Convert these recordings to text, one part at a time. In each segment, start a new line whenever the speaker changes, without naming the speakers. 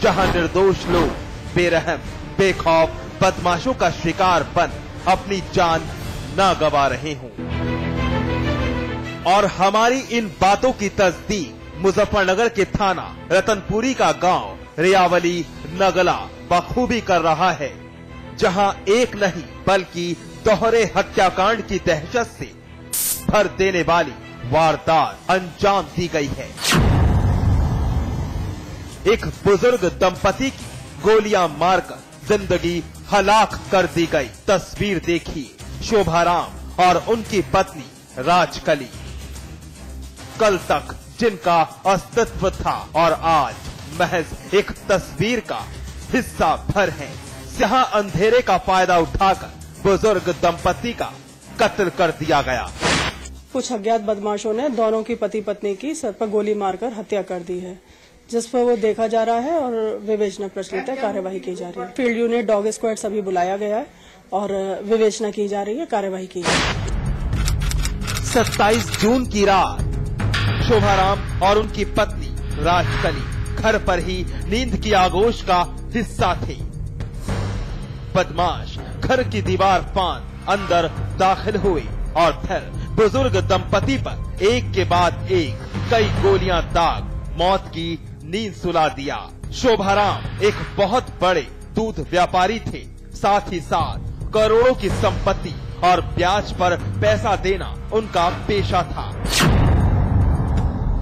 जहां निर्दोष लोग बेरहम बेखौफ बदमाशों का शिकार बन अपनी जान न गवा रहे हों। और हमारी इन बातों की तस्दीक मुजफ्फरनगर के थाना रतनपुरी का गांव रियावली नगला बखूबी कर रहा है, जहां एक नहीं बल्कि दोहरे हत्याकांड की दहशत से भर देने वाली वारदात अंजाम दी गई है। एक बुजुर्ग दंपति की गोलियां मारकर जिंदगी हलाक कर दी गई। तस्वीर देखिए शोभाराम और उनकी पत्नी राजकली। कल तक जिनका अस्तित्व था और आज महज एक तस्वीर का हिस्सा भर है। जहां अंधेरे का फायदा उठाकर बुजुर्ग दंपति का कत्ल कर दिया गया।
कुछ अज्ञात बदमाशों ने दोनों की पति पत्नी की सर पर गोली मारकर हत्या कर दी है, जिस पर वो देखा जा रहा है और विवेचना प्रचलित है, कार्यवाही की जा रही है। फील्ड यूनिट डॉग स्क्वाड सभी बुलाया गया है और विवेचना की जा रही है, कार्यवाही की जा रही है।
27 जून की रात शोभाराम और उनकी पत्नी राजकली घर पर ही नींद की आगोश का हिस्सा थे। बदमाश घर की दीवार फांद अंदर दाखिल हुए और फिर बुजुर्ग दंपति पर एक के बाद एक कई गोलियां दाग मौत की नींद सुला दिया। शोभाराम एक बहुत बड़े दूध व्यापारी थे, साथ ही साथ करोड़ों की संपत्ति और ब्याज पर पैसा देना उनका पेशा था।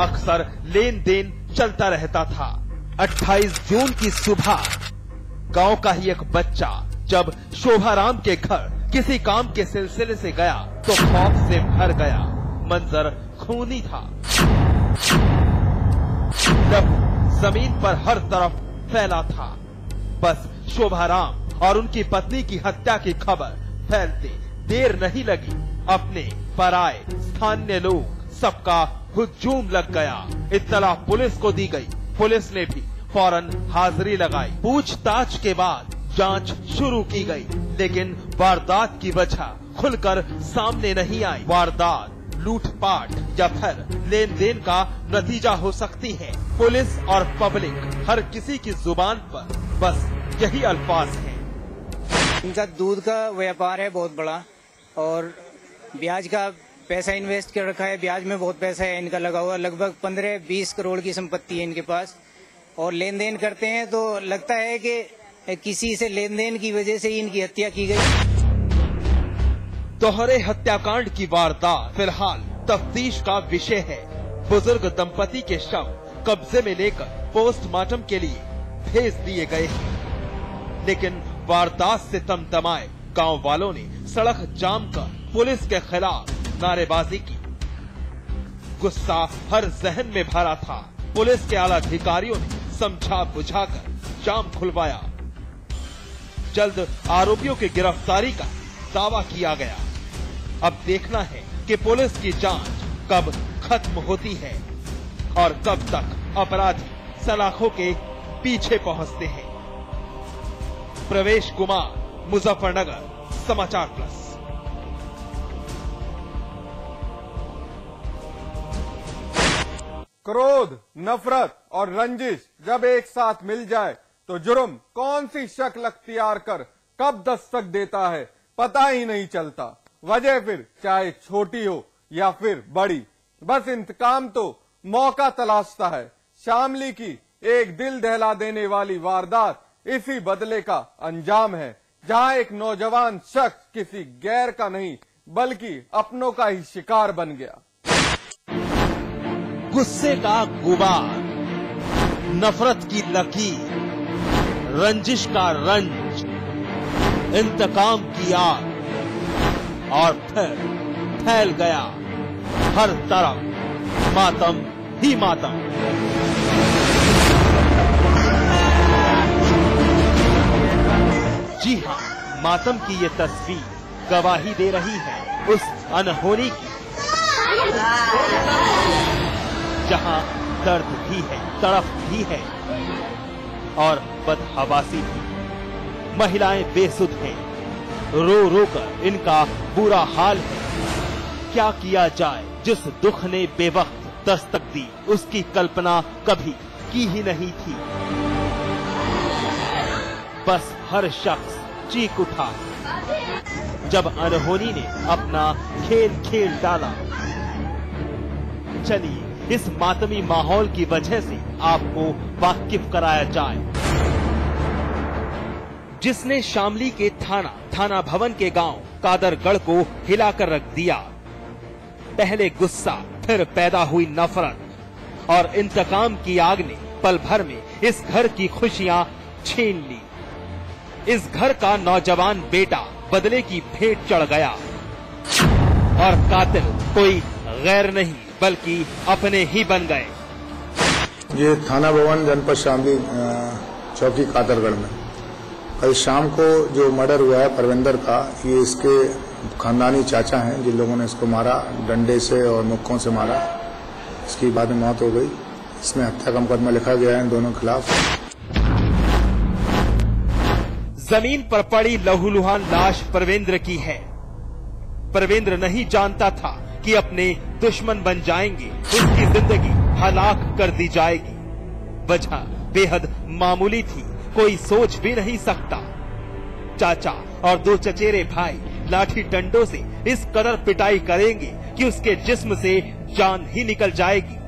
अक्सर लेन देन चलता रहता था। 28 जून की सुबह गांव का ही एक बच्चा जब शोभाराम के घर किसी काम के सिलसिले से गया तो खौफ से भर गया। मंजर खूनी था। जब जमीन पर हर तरफ फैला था। बस शोभाराम और उनकी पत्नी की हत्या की खबर फैलते देर नहीं लगी। अपने पराए स्थानीय लोग सबका हुजूम लग गया। इत्तला पुलिस को दी गई। पुलिस ने भी फौरन हाजिरी लगाई। पूछताछ के बाद जांच शुरू की गई, लेकिन वारदात की वजह खुलकर सामने नहीं आई। वारदात लूटपाट या फिर लेन देन का नतीजा हो सकती है। पुलिस और पब्लिक हर किसी की जुबान पर बस यही अल्फाज हैं।
इनका दूध का व्यापार है बहुत बड़ा और ब्याज का पैसा इन्वेस्ट कर रखा है। ब्याज में बहुत पैसा है इनका लगा हुआ। लगभग 15-20 करोड़ की संपत्ति है इनके पास और लेन देन करते हैं तो लगता है कि किसी से लेन देन की वजह से इनकी हत्या की गई।
दोहरे हत्याकांड की वारदात फिलहाल तफ्तीश का विषय है। बुजुर्ग दंपति के शव कब्जे में लेकर पोस्टमार्टम के लिए भेज दिए गए हैं, लेकिन वारदात से तमतमाए गांव वालों ने सड़क जाम कर पुलिस के खिलाफ नारेबाजी की। गुस्सा हर जहन में भरा था। पुलिस के आला अधिकारियों ने समझा बुझाकर जाम खुलवाया। जल्द आरोपियों की गिरफ्तारी का दावा किया गया। अब देखना है कि पुलिस की जांच कब खत्म होती है और कब तक अपराधी सलाखों के पीछे पहुंचते हैं। प्रवेश कुमार, मुजफ्फरनगर, समाचार प्लस।
क्रोध, नफरत और रंजिश जब एक साथ मिल जाए तो जुर्म कौन सी शक्ल अख्तियार कर कब दस्तक देता है पता ही नहीं चलता। वजह फिर चाहे छोटी हो या फिर बड़ी, बस इंतकाम तो मौका तलाशता है। शामली की एक दिल दहला देने वाली वारदात इसी बदले का अंजाम है, जहां एक नौजवान शख्स किसी गैर का नहीं बल्कि अपनों का ही शिकार बन गया।
गुस्से का गुबार, नफरत की लकीर, रंजिश का रंज, इंतकाम की आग और फिर फैल गया हर तरफ मातम ही मातम। जी हाँ, मातम की ये तस्वीर गवाही दे रही है उस अनहोनी की, जहां दर्द भी है, तड़प भी है और बदहवासी भी। महिलाएं बेसुध हैं, रो रो कर इनका बुरा हाल है। क्या किया जाए? जिस दुख ने बेवक्त दस्तक दी उसकी कल्पना कभी की ही नहीं थी। बस हर शख्स चीख उठा जब अनहोनी ने अपना खेल खेल डाला। चलिए इस मातमी माहौल की वजह से आपको वाकिफ कराया जाए। जिसने शामली के थाना भवन के गांव कादरगढ़ को हिलाकर रख दिया। पहले गुस्सा, फिर पैदा हुई नफरत और इंतकाम की आग ने पल भर में इस घर की खुशियां छीन ली। इस घर का नौजवान बेटा बदले की भेंट चढ़ गया और कातिल कोई गैर नहीं बल्कि अपने ही बन गए।
ये थाना भवन जनपद शामली चौकी कादरगढ़ में कल शाम को जो मर्डर हुआ है परविंदर का, ये इसके खानदानी चाचा हैं जिन लोगों ने इसको मारा, डंडे से और मुक्कों से मारा। इसकी बाद में मौत हो गई। इसमें हत्या का मुकदमा लिखा गया है इन दोनों के खिलाफ।
जमीन पर पड़ी लहूलुहान लाश परवेंद्र की है। परवेंद्र नहीं जानता था कि अपने दुश्मन बन जाएंगे, उसकी जिंदगी हलाक कर दी जाएगी। वजह बेहद मामूली थी, कोई सोच भी नहीं सकता। चाचा और दो चचेरे भाई लाठी डंडों से इस कदर पिटाई करेंगे कि उसके जिस्म से जान ही निकल जाएगी।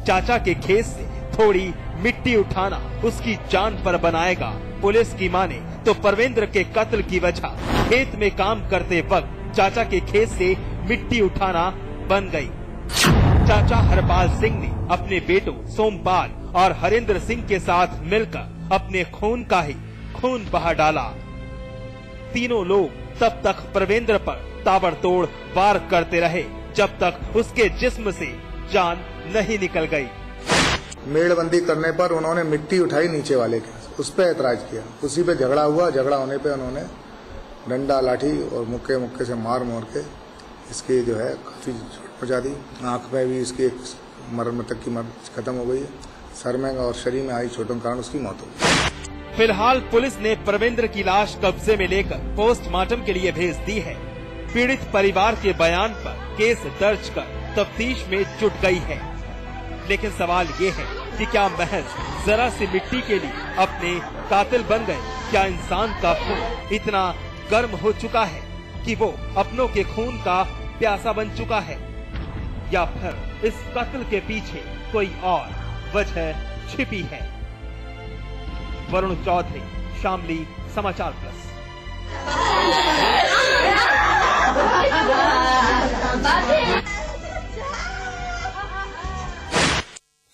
चाचा के खेत से थोड़ी मिट्टी उठाना उसकी जान पर बनाएगा। पुलिस की माने तो परवेंद्र के कत्ल की वजह खेत में काम करते वक्त चाचा के खेत से मिट्टी उठाना बन गई। चाचा हरपाल सिंह ने अपने बेटों सोमपाल और हरेंद्र सिंह के साथ मिलकर अपने खून का ही खून बहा डाला। तीनों लोग तब तक परवेंद्र पर ताबड़तोड़ वार करते रहे जब तक उसके जिस्म से जान नहीं निकल गई।
मेड़बंदी करने पर उन्होंने मिट्टी उठाई नीचे वाले के, उस पर ऐतराज किया। उसी पे झगड़ा हुआ। झगड़ा होने पे उन्होंने डंडा लाठी और मुक्के से मार के इसकी जो है काफी चोट पहुंचा दी। आंख में भी इसकी एक मरण तक की मौत खत्म हो गई है। सर में और शरीर में आई चोटों के कारण उसकी मौत हो गई।
फिलहाल पुलिस ने परवेंद्र की लाश कब्जे में लेकर पोस्टमार्टम के लिए भेज दी है। पीड़ित परिवार के बयान पर केस दर्ज कर तफ्तीश में जुट गई है। लेकिन सवाल ये है कि क्या महज जरा सी मिट्टी के लिए अपने कातिल बन गए? क्या इंसान का खून इतना गर्म हो चुका है कि वो अपनों के खून का प्यासा बन चुका है, या फिर इस कत्ल के पीछे कोई और वजह छिपी है? वरुण चौधरी, शामली समाचार प्लस।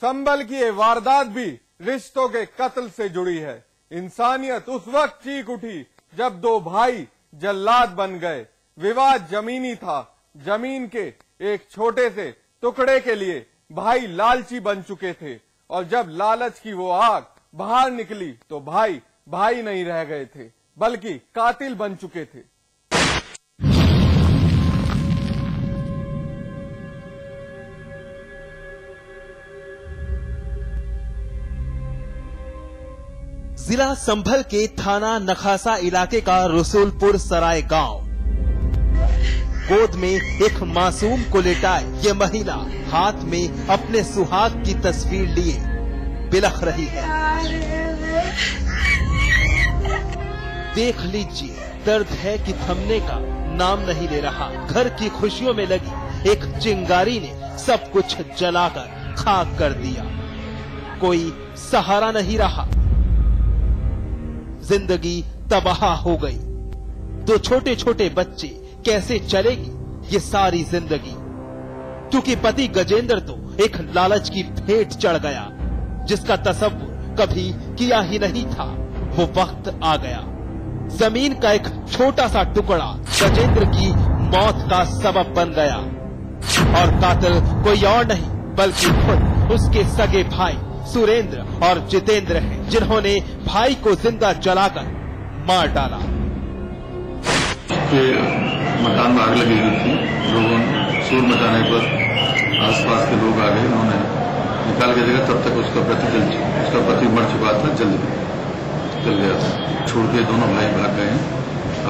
संभल की ये वारदात भी रिश्तों के कत्ल से जुड़ी है। इंसानियत उस वक्त चीख उठी जब दो भाई जल्लाद बन गए। विवाद जमीनी था। जमीन के एक छोटे से टुकड़े के लिए भाई लालची बन चुके थे और जब लालच की वो आग बाहर निकली तो भाई भाई नहीं रह गए थे बल्कि कातिल बन चुके थे।
जिला संभल के थाना नखासा इलाके का रसूलपुर सराय गांव। गोद में एक मासूम को लेटाए ये महिला हाथ में अपने सुहाग की तस्वीर लिए बिलख रही है। देख लीजिए, दर्द है कि थमने का नाम नहीं ले रहा। घर की खुशियों में लगी एक चिंगारी ने सब कुछ जलाकर खाक कर दिया। कोई सहारा नहीं रहा। जिंदगी तबाह हो गई। दो छोटे छोटे बच्चे, कैसे चलेगी ये सारी जिंदगी? क्योंकि पति गजेंद्र तो एक लालच की भेंट चढ़ गया जिसका तसव्वुर कभी किया ही नहीं था। वो वक्त आ गया। जमीन का एक छोटा सा टुकड़ा गजेंद्र की मौत का सबब बन गया और कातिल कोई और नहीं बल्कि खुद उसके सगे भाई सुरेंद्र और जितेंद्र हैं, जिन्होंने भाई को जिंदा जलाकर मार डाला।
मकान में आग लगी हुई थी। लोगों ने शोर मचाने पर आसपास के लोग आ गए। उन्होंने निकाल के देखा, तब तक उसका पति मर चुका था, जल गया था। छोड़ के दोनों भाई भाग गए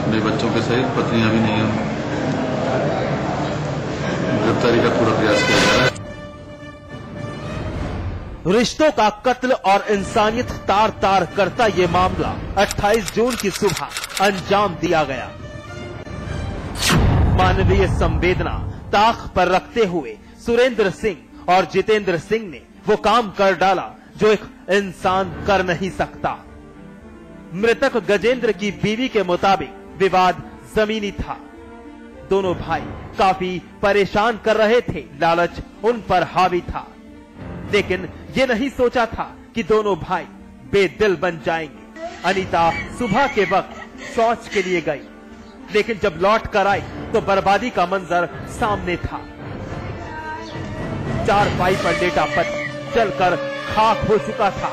अपने बच्चों के सहित। पत्नियां भी नहीं हैं। गिरफ्तारी का पूरा प्रयास किया जा रहा है।
रिश्तों का कत्ल और इंसानियत तार तार करता ये मामला 28 जून की सुबह अंजाम दिया गया। मानवीय संवेदना ताक पर रखते हुए सुरेंद्र सिंह और जितेंद्र सिंह ने वो काम कर डाला जो एक इंसान कर नहीं सकता। मृतक गजेंद्र की बीवी के मुताबिक विवाद जमीनी था। दोनों भाई काफी परेशान कर रहे थे, लालच उन पर हावी था, लेकिन ये नहीं सोचा था कि दोनों भाई बेदिल बन जाएंगे। अनीता सुबह के वक्त शौच के लिए गई, लेकिन जब लौट कर आई तो बर्बादी का मंजर सामने था। चारपाई पर लेटा पति जलकर खाक हो चुका था।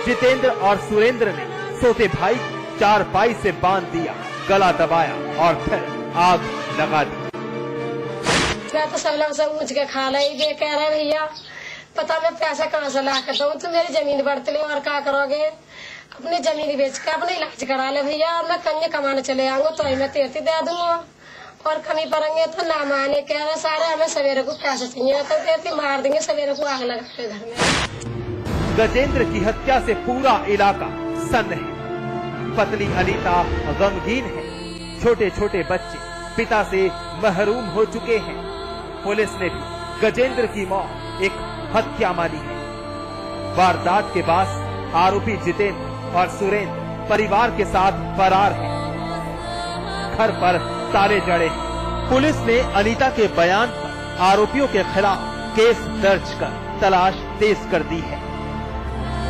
जितेंद्र और सुरेंद्र ने सोते भाई चारपाई से बांध दिया, गला दबाया और फिर आग लगा दी।
मैं तो सब लोग सब मुझ के खा रही कह रहे भैया पता मैं पैसा कहाँ से ला कर दूँ, तो मेरी जमीन बढ़ती ले और क्या करोगे, अपनी जमीन बेच कर अपने इलाज करा ले भैया, और मैं कन्या कमाने चले आऊंगा तो मैं तेरती दे दूंगा, और कमी पड़ेंगे तो ना माने कह रहे सारे हमें सवेरे को पैसा चाहिए तो तेरती मार देंगे, सवेरे को आग लगा के घर में।
गजेंद्र की हत्या से पूरा इलाका सन्न है। पतली अनीता गमगीन है। छोटे छोटे बच्चे पिता से महरूम हो चुके हैं। पुलिस ने भी गजेंद्र की मौत एक हत्या मानी है। वारदात के बाद आरोपी जितेंद्र और सुरेंद्र परिवार के साथ फरार हैं। घर पर ताले जड़े हैं। पुलिस ने अनीता के बयान पर आरोपियों के खिलाफ केस दर्ज कर तलाश तेज कर दी है,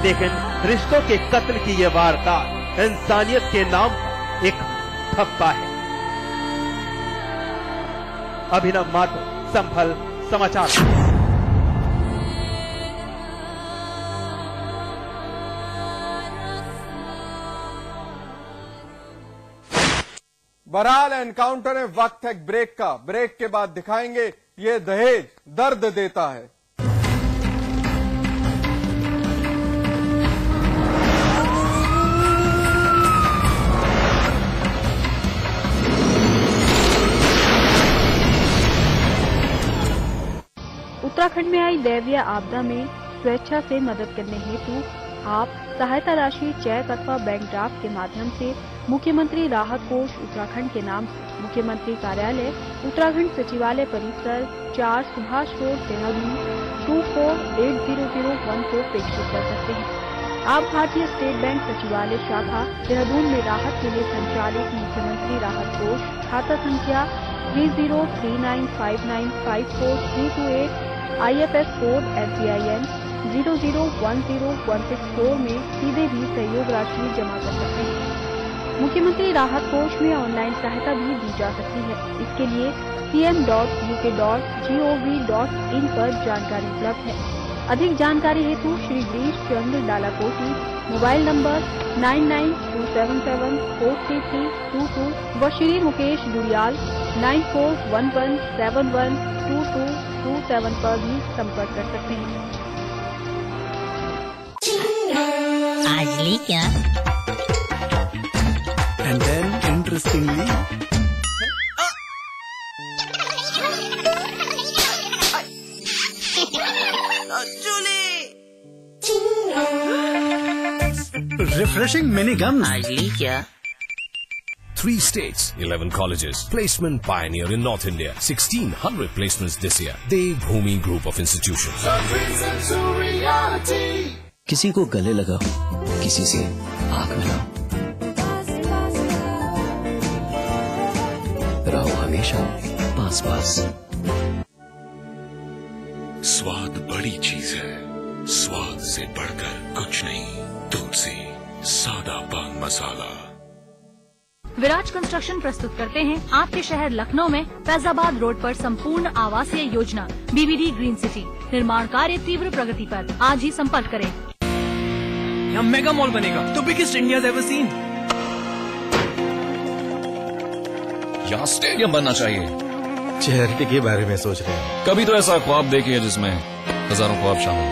लेकिन रिश्तों के कत्ल की यह वारदात इंसानियत के नाम पर एक ठप्पा है। अभिनव माथुर, संभल समाचार।
बहरहाल एनकाउंटर में वक्त है ब्रेक का। ब्रेक के बाद दिखाएंगे ये दहेज दर्द देता है।
उत्तराखंड में आई दैवीय आपदा में स्वेच्छा से मदद करने हेतु आप सहायता राशि चेक अथवा बैंक ड्राफ्ट के माध्यम से मुख्यमंत्री राहत कोष उत्तराखंड के नाम से मुख्यमंत्री कार्यालय उत्तराखंड सचिवालय परिसर 4 सुभाष रोड देहरादून 248001 को प्रेषित कर सकते हैं। आप भारतीय स्टेट बैंक सचिवालय शाखा देहरादून में राहत के लिए संचालित मुख्यमंत्री राहत कोष खाता संख्या 3039595432 IFS कोड SBIN 001016 में सीधे भी सहयोग राशि जमा कर सकते हैं। मुख्यमंत्री राहत कोष में ऑनलाइन सहायता भी दी जा सकती है। इसके लिए cm.uk.gov.in पर जानकारी उपलब्ध है। अधिक जानकारी हेतु श्री गिरीश चंद्र डालाकोटी, मोबाइल नंबर 9927743322 व श्री मुकेश गुड़ियाल 9411712227 पर भी संपर्क कर सकते हैं।
आज ली क्या?
And then interestingly, refreshing mini gums.
आज ली क्या?
3 states, 11 colleges, placement pioneer in North India, 1600 placements this year. Devbhoomi Group of Institutions.
किसी को गले लगाओ, किसी से आँख मिलाओ, रहो हमेशा पास पास।
स्वाद बड़ी चीज है, स्वाद से बढ़कर कुछ नहीं। तुलसी सादा पान मसाला।
विराज कंस्ट्रक्शन प्रस्तुत करते हैं आपके शहर लखनऊ में फैजाबाद रोड पर संपूर्ण आवासीय योजना BBD ग्रीन सिटी। निर्माण कार्य तीव्र प्रगति पर। आज ही संपर्क करें।
यहाँ मेगा मॉल बनेगा, तो बिगेस्ट इंडिया एवर सीन।
यहाँ स्टेडियम बनना चाहिए।
चैरिटी के बारे में सोच रहे हैं।
कभी तो ऐसा ख्वाब देखिए जिसमें हजारों ख्वाब शामिल हो।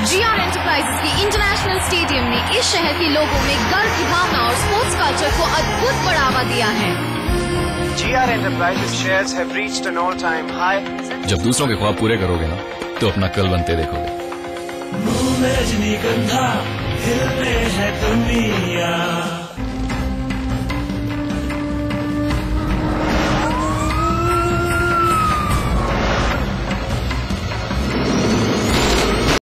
GR एंटरप्राइजेस की इंटरनेशनल स्टेडियम ने इस शहर के लोगों में गर्व की भावना और स्पोर्ट्स कल्चर को अद्भुत बढ़ावा दिया है।
GR enterprises shares have reached N all time high.
जब दूसरों के ख्वाब पूरे करोगे ना, तो अपना कल बनते देखोगे।
रजनीगंधा हिल में है दुनिया।